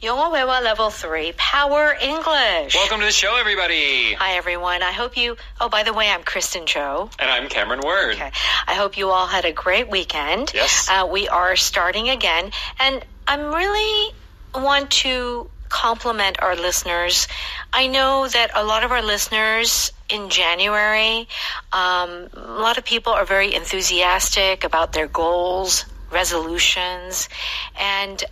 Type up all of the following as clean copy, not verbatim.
영어 회화 level 3, Power English. Welcome to the show, everybody. Hi, everyone. I hope you... Oh, by the way, I'm Kristen Cho. And I'm Cameron Word. Okay. I hope you all had a great weekend. Yes. We are starting again. And I'm really want to compliment our listeners. I know that a lot of our listeners in January, a lot of people are very enthusiastic about their goals, resolutions, and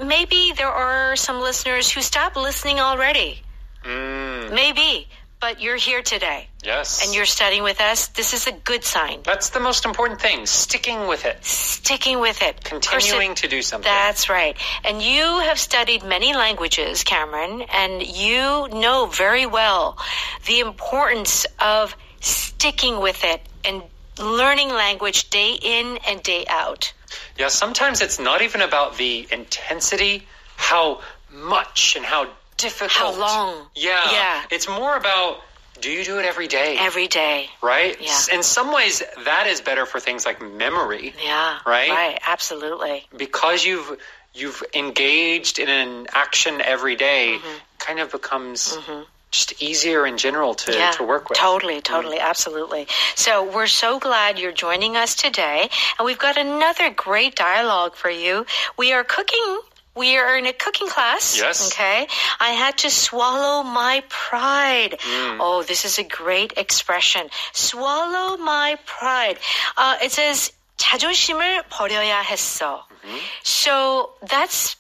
maybe there are some listeners who stopped listening already. Maybe, but you're here today. Yes. And you're studying with us. This is a good sign. That's the most important thing, sticking with it. Sticking with it. Continuing to do something. That's right. And you have studied many languages, Cameron, and you know very well the importance of sticking with it and learning language day in and day out. Yeah, sometimes it's not even about the intensity, how much and how difficult. How long. Yeah. It's more about, do you do it every day? Every day. Right? Yeah. In some ways, that is better for things like memory. Yeah. Right? Absolutely. Because you've engaged in an action every day, kind of becomes... just easier in general to work with. Totally, absolutely. So we're so glad you're joining us today. And we've got another great dialogue for you. We are in a cooking class. Yes. Okay. I had to swallow my pride. Oh, this is a great expression. Swallow my pride. It says, 자존심을 버려야 했어. So that's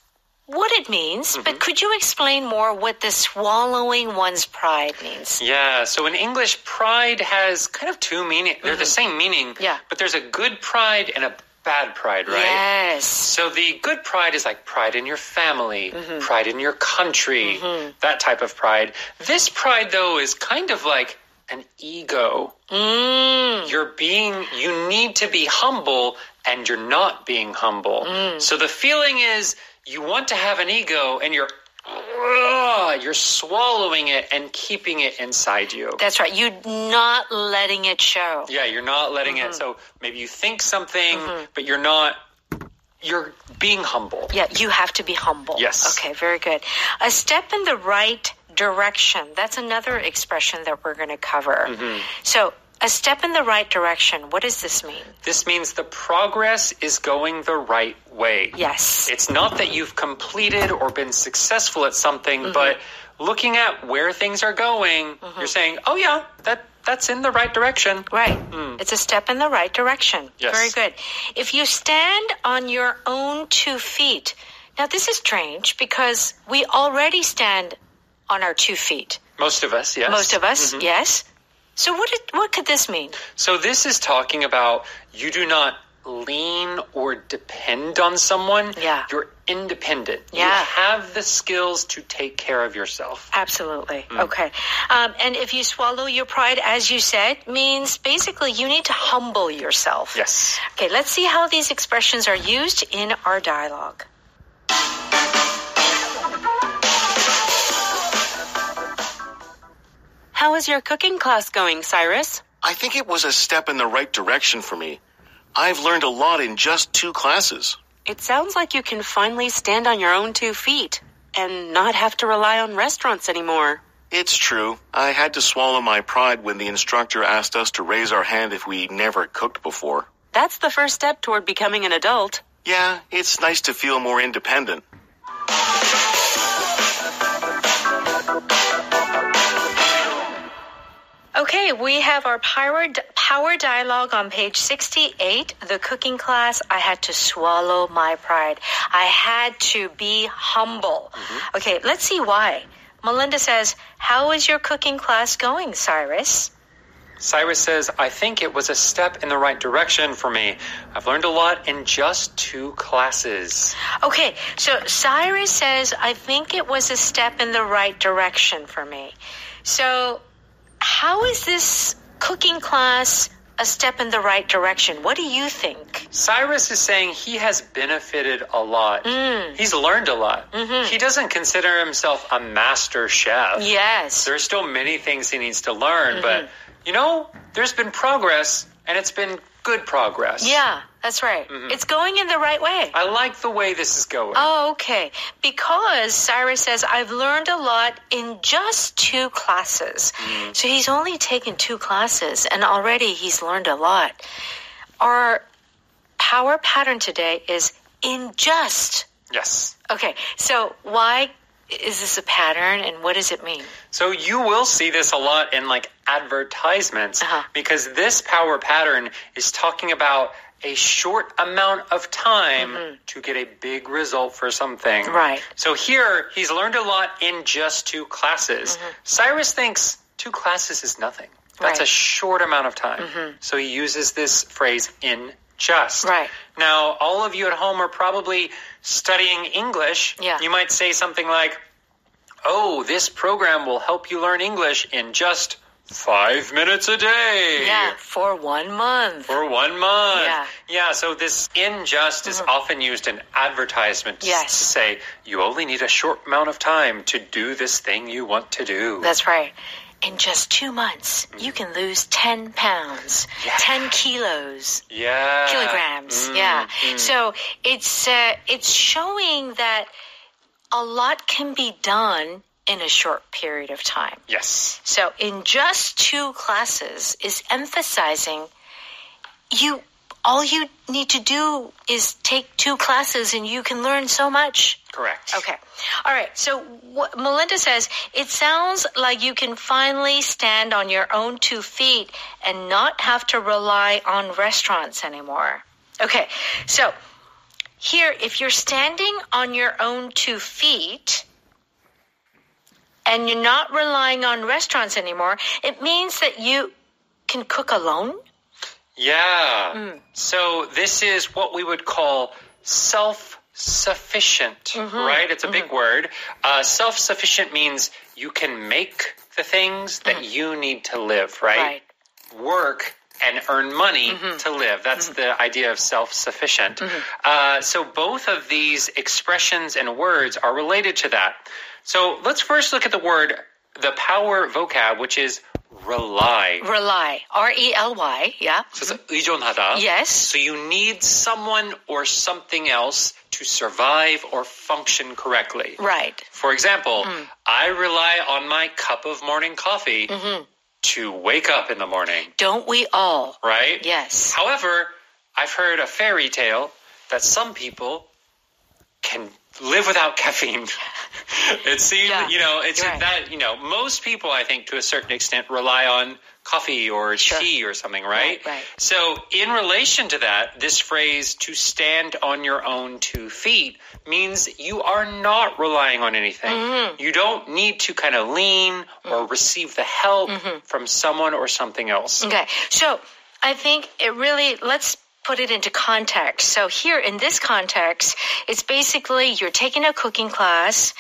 what it means, but could you explain more what the swallowing one's pride means? Yeah, so in English, pride has kind of two meanings. They're the same meaning, but there's a good pride and a bad pride, right? Yes. So the good pride is like pride in your family, pride in your country, that type of pride. This pride, though, is kind of like an ego. You need to be humble, and you're not being humble. So the feeling is, you want to have an ego, and you're swallowing it and keeping it inside you. That's right. You're not letting it show. Yeah, you're not letting it. So maybe you think something, but you're not. You're being humble. Yeah, you have to be humble. Yes. Okay, very good. A step in the right direction. That's another expression that we're going to cover. So, a step in the right direction. What does this mean? This means the progress is going the right way. Yes. It's not that you've completed or been successful at something, but looking at where things are going, you're saying, oh yeah, that's in the right direction. Right. It's a step in the right direction. Yes. Very good. If you stand on your own 2 feet. Now this is strange because we already stand on our 2 feet. Most of us, yes. Most of us, yes. So what could this mean? So this is talking about you do not lean or depend on someone. Yeah. You're independent. Yeah. You have the skills to take care of yourself. Absolutely. Okay. And if you swallow your pride, as you said, means basically you need to humble yourself. Yes. Okay, let's see how these expressions are used in our dialogue. How is your cooking class going, Cyrus? I think it was a step in the right direction for me. I've learned a lot in just 2 classes. It sounds like you can finally stand on your own 2 feet and not have to rely on restaurants anymore. It's true. I had to swallow my pride when the instructor asked us to raise our hand if we never cooked before. That's the first step toward becoming an adult. Yeah, it's nice to feel more independent. Okay, we have our power dialogue on page 68. The cooking class, I had to swallow my pride. I had to be humble. Okay, let's see why. Melinda says, how is your cooking class going, Cyrus? Cyrus says, I think it was a step in the right direction for me. I've learned a lot in just 2 classes. Okay, so Cyrus says, I think it was a step in the right direction for me. So, how is this cooking class a step in the right direction? What do you think? Cyrus is saying he has benefited a lot. He's learned a lot. He doesn't consider himself a master chef. Yes. There's still many things he needs to learn, but, you know, there's been progress, and it's been good progress. Yeah, that's right. It's going in the right way. I like the way this is going. Oh, okay. Because Cyrus says, I've learned a lot in just 2 classes. So he's only taken 2 classes, and already he's learned a lot. Our power pattern today is in just. Yes. Okay, so why is this a pattern, and what does it mean? So you will see this a lot in like advertisements because this power pattern is talking about a short amount of time to get a big result for something. Right. So here, he's learned a lot in just 2 classes. Cyrus thinks 2 classes is nothing. That's a short amount of time. So he uses this phrase in just. Right. Now, all of you at home are probably studying English. Yeah. You might say something like, oh, this program will help you learn English in just 5 minutes a day. Yeah, for 1 month. For 1 month. Yeah. Yeah, so this in just is often used in advertisements to say you only need a short amount of time to do this thing you want to do. That's right. In just 2 months, you can lose 10 pounds, 10 kilos. Yeah. Kilograms. Yeah. So it's showing that a lot can be done in a short period of time. Yes. So in just 2 classes is emphasizing all you need to do is take 2 classes and you can learn so much. Correct. Okay. All right. So what Melinda says, it sounds like you can finally stand on your own 2 feet and not have to rely on restaurants anymore. Okay. So here, if you're standing on your own 2 feet and you're not relying on restaurants anymore, it means that you can cook alone. Yeah. So this is what we would call self-sufficient, right? It's a big word. Self-sufficient means you can make the things that you need to live, right? Work and earn money to live. That's the idea of self-sufficient. So both of these expressions and words are related to that. So let's first look at the word, the power vocab, which is rely. Rely. R-E-L-Y. Yeah. So it's 의존하다. Yes. So you need someone or something else to survive or function correctly. Right. For example, I rely on my cup of morning coffee to wake up in the morning. Don't we all? Right? Yes. However, I've heard a fairy tale that some people can live without caffeine. It seems, it's that, most people, I think, to a certain extent, rely on coffee or tea or something, right? Right. So in relation to that, this phrase, to stand on your own 2 feet, means you are not relying on anything. You don't need to kind of lean or receive the help from someone or something else. Okay. So I think let's put it into context. So here in this context, it's basically you're taking a cooking class,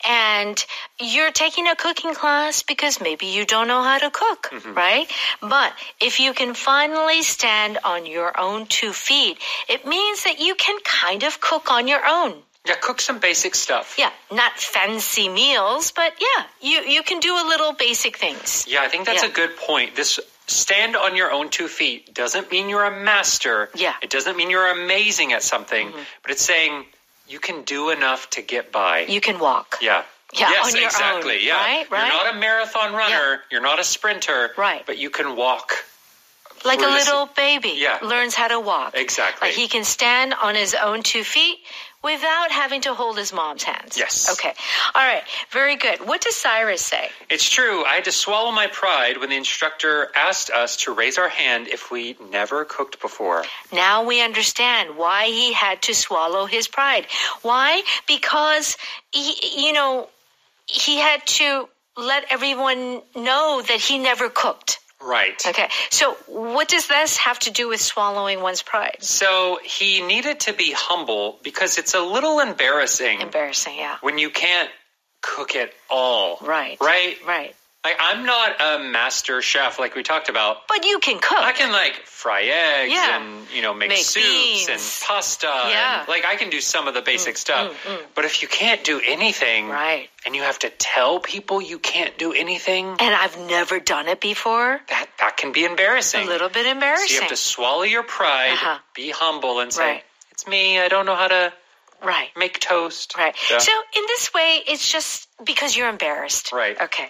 and you're taking a cooking class because maybe you don't know how to cook, right? But if you can finally stand on your own 2 feet, it means that you can kind of cook on your own. Yeah, cook some basic stuff. Yeah, not fancy meals, but you can do a little basic things. Yeah, I think that's a good point. This stand on your own 2 feet doesn't mean you're a master. Yeah. It doesn't mean you're amazing at something, but it's saying you can do enough to get by. You can walk. Yeah. Yeah, yes, on your exactly. own, Yeah. right? You're not a marathon runner. You're not a sprinter. Right. But you can walk. Like a little baby learns how to walk. Exactly. Like he can stand on his own 2 feet without having to hold his mom's hands. Yes. Okay. All right. Very good. What does Cyrus say? It's true. I had to swallow my pride when the instructor asked us to raise our hand if we never cooked before. Now we understand why he had to swallow his pride. Why? Because, he had to let everyone know that he never cooked. Right. Okay. So what does this have to do with swallowing one's pride? So he needed to be humble because it's a little embarrassing. Embarrassing, yeah. When you can't cook it all. Right. Right? Right. Like, I'm not a master chef like we talked about. But you can cook. I can, fry eggs and, make soups beans. and pasta. Yeah. And, I can do some of the basic stuff. But if you can't do anything, right, and you have to tell people you can't do anything. And I've never done it before. That can be embarrassing. A little bit embarrassing. So you have to swallow your pride, be humble, and say, it's me, I don't know how to make toast. Right. So in this way, it's just because you're embarrassed. Right. Okay.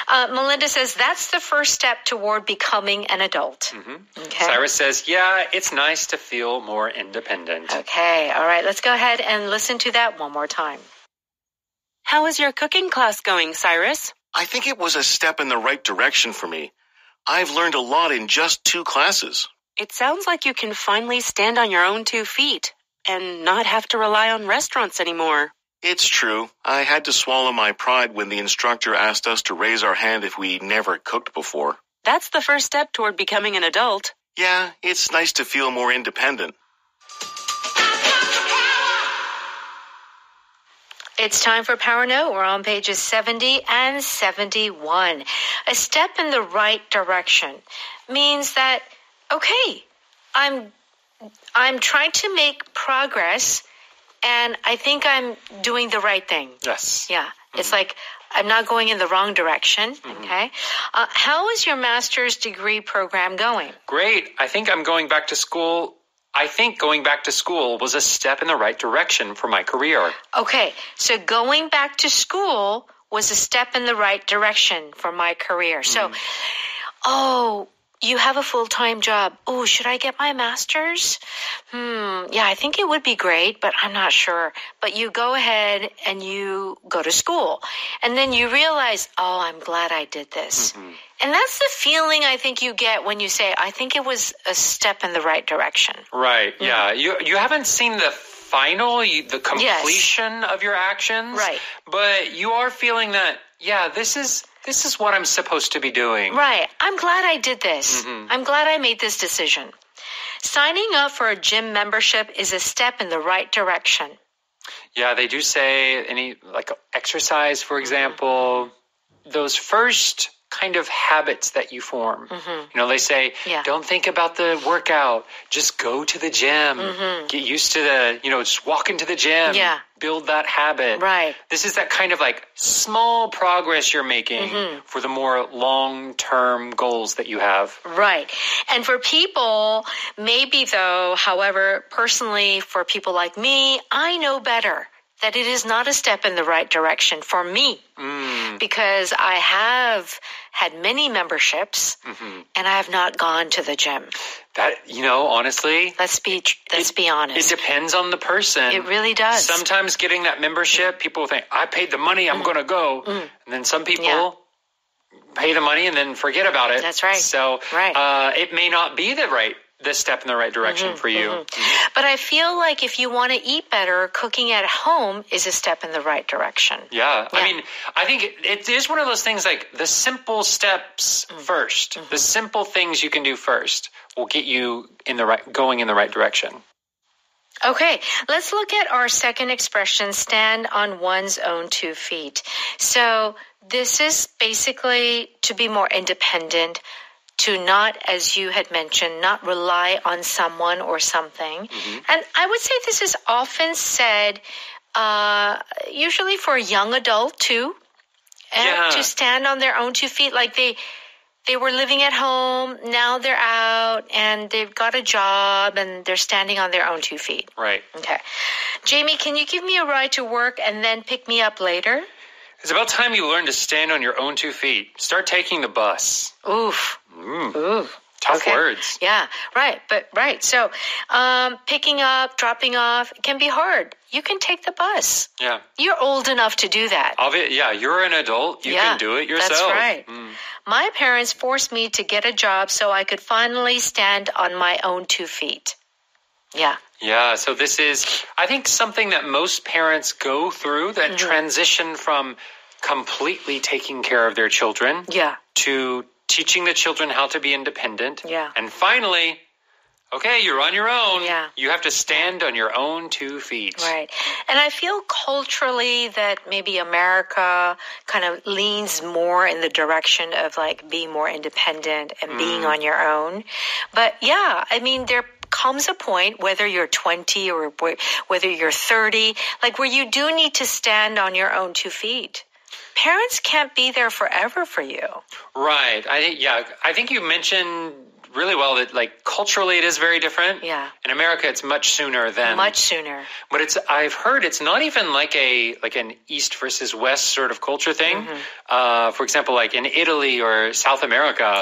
Melinda says that's the first step toward becoming an adult. Okay. Cyrus says, yeah, it's nice to feel more independent. Okay. All right. Let's go ahead and listen to that one more time. How is your cooking class going, Cyrus? I think it was a step in the right direction for me. I've learned a lot in just 2 classes. It sounds like you can finally stand on your own 2 feet and not have to rely on restaurants anymore. It's true. I had to swallow my pride when the instructor asked us to raise our hand if we never cooked before. That's the first step toward becoming an adult. Yeah, it's nice to feel more independent. It's time for Power Note. We're on pages 70 and 71. A step in the right direction means that, okay, I'm trying to make progress, and I think I'm doing the right thing. Yes. Yeah. It's like I'm not going in the wrong direction. Okay. How is your master's degree program going? Great. I think going back to school was a step in the right direction for my career. Okay. So going back to school was a step in the right direction for my career. So, you have a full-time job. Oh, should I get my master's? Yeah, I think it would be great, but I'm not sure. But you go ahead and you go to school. And then you realize, I'm glad I did this. And that's the feeling I think you get when you say, I think it was a step in the right direction. Right, yeah. You haven't seen the the completion of your actions. Right. But you are feeling that, this is what I'm supposed to be doing. Right. I'm glad I did this. I'm glad I made this decision. Signing up for a gym membership is a step in the right direction. Yeah, they do say exercise, for example, those first kind of habits that you form. They say, don't think about the workout. Just go to the gym. Get used to just walk into the gym. Yeah. Build that habit. Right. This is that kind of small progress you're making for the more long-term goals that you have. Right. And for people, maybe though, however, personally, for people like me, I know better that it is not a step in the right direction for me because I have had many memberships and I have not gone to the gym. That, honestly, let's be honest. It depends on the person. It really does. Sometimes getting that membership, people think, I paid the money, I'm going to go. And then some people pay the money and then forget about it. That's right. So it may not be the step in the right direction for you. But I feel like if you want to eat better, cooking at home is a step in the right direction. Yeah. I mean, I think it is one of those things the simple steps first. The simple things you can do first will get you going in the right direction. Okay, let's look at our second expression, stand on one's own 2 feet. So this is basically to be more independent, to not, as you had mentioned, not rely on someone or something. And I would say this is often said, usually for a young adult too, to stand on their own 2 feet. Like they were living at home, now they're out, and they've got a job, and they're standing on their own 2 feet. Right. Okay. Jamie, can you give me a ride to work and then pick me up later? It's about time you learn to stand on your own 2 feet. Start taking the bus. Oof. Tough words. Yeah, right. So picking up, dropping off, it can be hard. You can take the bus. Yeah. You're old enough to do that. You're an adult. You can do it yourself. That's right. My parents forced me to get a job so I could finally stand on my own 2 feet. Yeah. Yeah, so this is, I think, something that most parents go through, that transition from completely taking care of their children to teaching the children how to be independent. Yeah. And finally, okay, you're on your own. Yeah. You have to stand on your own 2 feet. Right. And I feel culturally that maybe America kind of leans more in the direction of like being more independent and being on your own. But yeah, I mean, there comes a point, whether you're 20 or whether you're 30, like where you do need to stand on your own 2 feet. Parents can't be there forever for you. Right. I think you mentioned really well that like culturally it is very different. Yeah. In America, it's much sooner than. Much sooner. But I've heard it's not even like an East versus West sort of culture thing. For example, like in Italy or South America,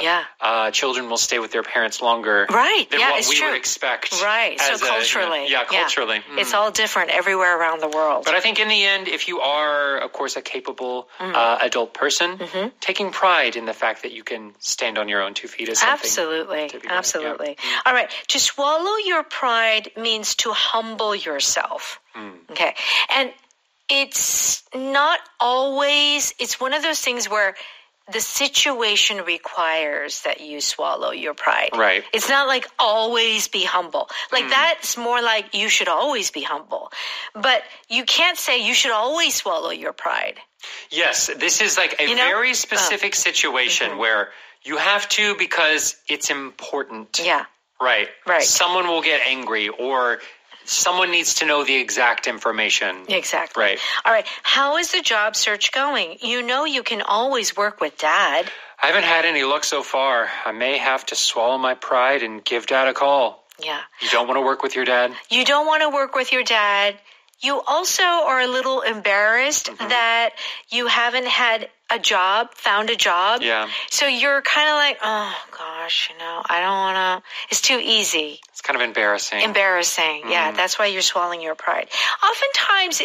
children will stay with their parents longer. Right. Than Yeah, what it's we true. would expect. Right. So culturally. Culturally. It's all different everywhere around the world. But I think in the end, if you are, of course, a capable adult person, taking pride in the fact that you can stand on your own 2 feet is something. Absolutely. All right. To swallow your pride means to humble yourself. Okay. And it's not always, it's one of those things where the situation requires that you swallow your pride. Right. It's not like always be humble. Like that's more like you should always be humble. But you can't say you should always swallow your pride. Yes. This is like a very specific situation where you have to because it's important. Yeah. Right. Right. Someone will get angry or someone needs to know the exact information. Exactly. Right. All right. How is the job search going? You know you can always work with Dad. I haven't had any luck so far. I may have to swallow my pride and give Dad a call. Yeah. You don't want to work with your dad? You don't want to work with your dad. You also are a little embarrassed that you haven't found a job. Yeah. So you're kind of like, oh, gosh, I don't want to. It's too easy. It's kind of embarrassing. Yeah, that's why you're swallowing your pride. Oftentimes,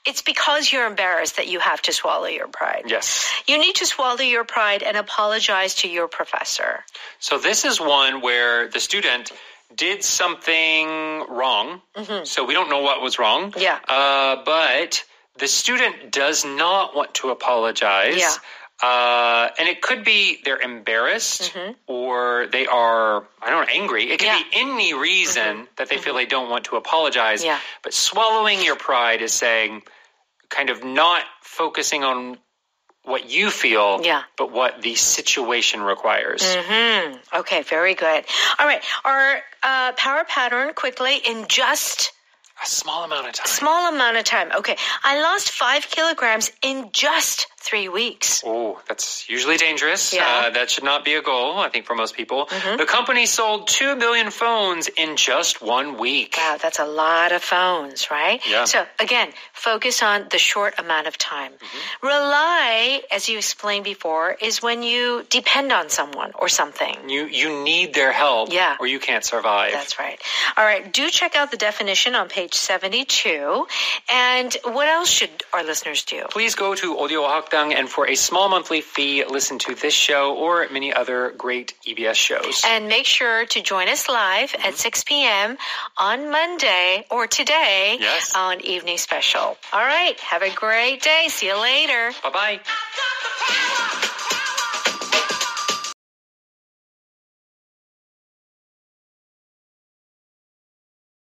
it's because you're embarrassed that you have to swallow your pride. Yes. You need to swallow your pride and apologize to your professor. So this is one where the student did something wrong. So we don't know what was wrong. Yeah. But the student does not want to apologize. Yeah. And it could be they're embarrassed or they are, angry. It could be any reason that they feel they don't want to apologize. Yeah. But swallowing your pride is saying kind of not focusing on what you feel, but what the situation requires. Okay, very good. All right, our power pattern quickly in just a small amount of time. Okay, I lost 5 kilograms in just 3 weeks. Oh, that's usually dangerous. Yeah. That should not be a goal, I think, for most people. The company sold 2 million phones in just 1 week. Wow, that's a lot of phones, right? Yeah. So, again, focus on the short amount of time. Rely, as you explained before, is when you depend on someone or something. You need their help or you can't survive. That's right. All right, do check out the definition on page 72. And what else should our listeners do? Please go to Audio Hakdang and for a small monthly fee, listen to this show or many other great EBS shows. And make sure to join us live at 6 p.m. on Monday or today on Evening Special. All right, have a great day. See you later. Bye-bye.